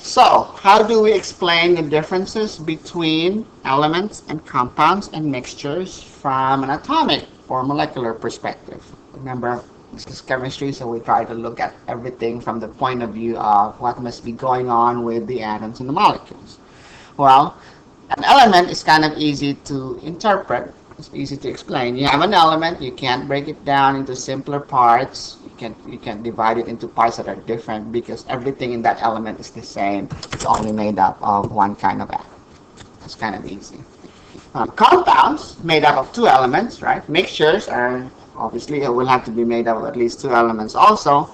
So, how do we explain the differences between elements and compounds and mixtures from an atomic or molecular perspective? Remember, this is chemistry, so we try to look at everything from the point of view of what must be going on with the atoms and the molecules. Well, an element is kind of easy to interpret. It's easy to explain. You have an element, you can't break it down into simpler parts. You can divide it into parts that are different because everything in that element is the same. It's only made up of one kind of atom. It's kind of easy. Compounds made up of two elements, right? Mixtures are obviously it will have to be made up of at least two elements also.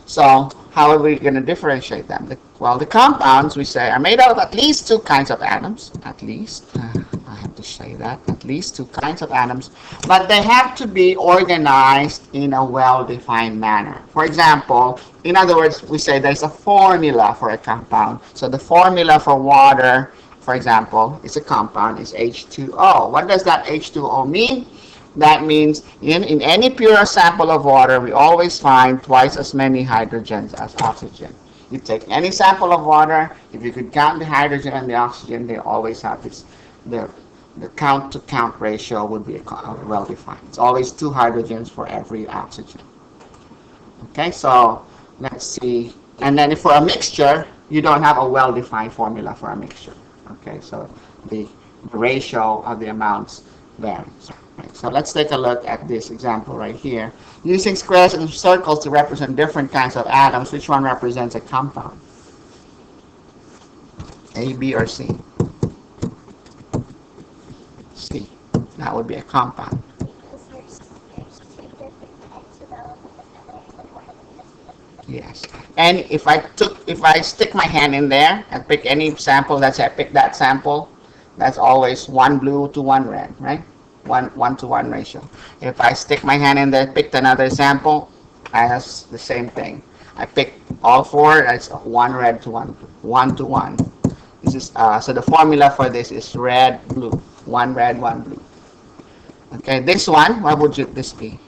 So how are we going to differentiate them? Well, the compounds we say are made out of at least two kinds of atoms. At least, I have to say that, at least two kinds of atoms. But they have to be organized in a well-defined manner. For example, in other words, we say there's a formula for a compound. So the formula for water, for example, is a compound, is H2O. What does that H2O mean? That means in any pure sample of water, we always find twice as many hydrogens as oxygen. You take any sample of water, if you could count the hydrogen and the oxygen, they always have this, the count-to-count ratio would be well-defined. It's always two hydrogens for every oxygen. Okay, so let's see. And then for a mixture, you don't have a well-defined formula for a mixture. Okay, so the ratio of the amounts varies. Right, so let's take a look at this example right here. Using squares and circles to represent different kinds of atoms, which one represents a compound? A, B, or C? C. That would be a compound. Yes. And if I stick my hand in there and pick any sample, let's say I pick that sample, that's always one blue to one red, right? 1-to-1 ratio. If I stick my hand in there, picked another sample, I have the same thing. I pick all four, that's one red to one, 1-to-1. This is so the formula for this is red, blue, one red, one blue. Okay, this one, what would this be?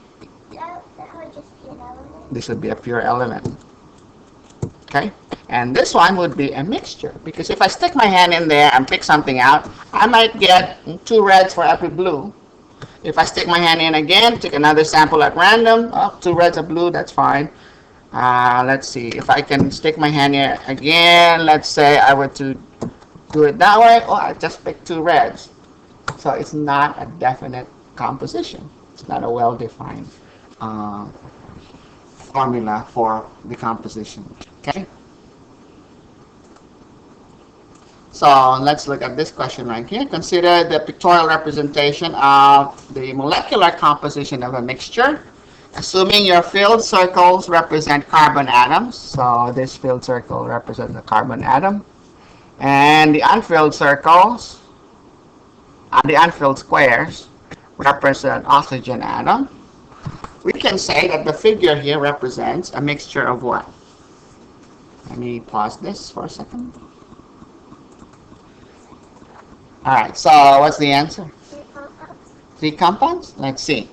That would just be an element. This would be a pure element. Okay, and this one would be a mixture because if I stick my hand in there and pick something out, I might get two reds for every blue. If I stick my hand in again, take another sample at random, two reds, a blue, that's fine. Let's see, if I can stick my hand here again, let's say I were to do it that way, I just picked two reds. So it's not a definite composition. It's not a well-defined formula for the composition. Okay? So let's look at this question right here. Consider the pictorial representation of the molecular composition of a mixture. Assuming your filled circles represent carbon atoms. So this filled circle represents a carbon atom. And the unfilled circles, the unfilled squares, represent oxygen atom. We can say that the figure here represents a mixture of what? Let me pause this for a second. Alright, so what's the answer? Three compounds? Let's see.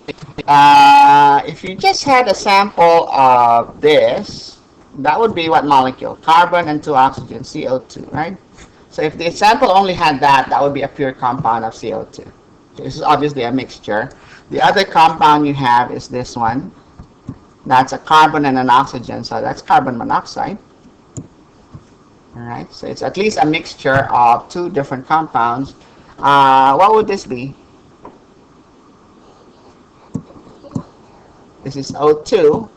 If you just had a sample of this, that would be what molecule? Carbon and two oxygen, CO2, right? So if the sample only had that, that would be a pure compound of CO2. So this is obviously a mixture. The other compound you have is this one. That's a carbon and an oxygen, so that's carbon monoxide. Alright, so it's at least a mixture of two different compounds. What would this be? This is O2.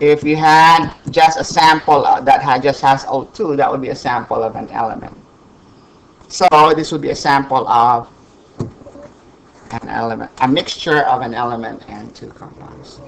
If you had just a sample that just has O2, that would be a sample of an element. So this would be a sample of an element, a mixture of an element and two compounds.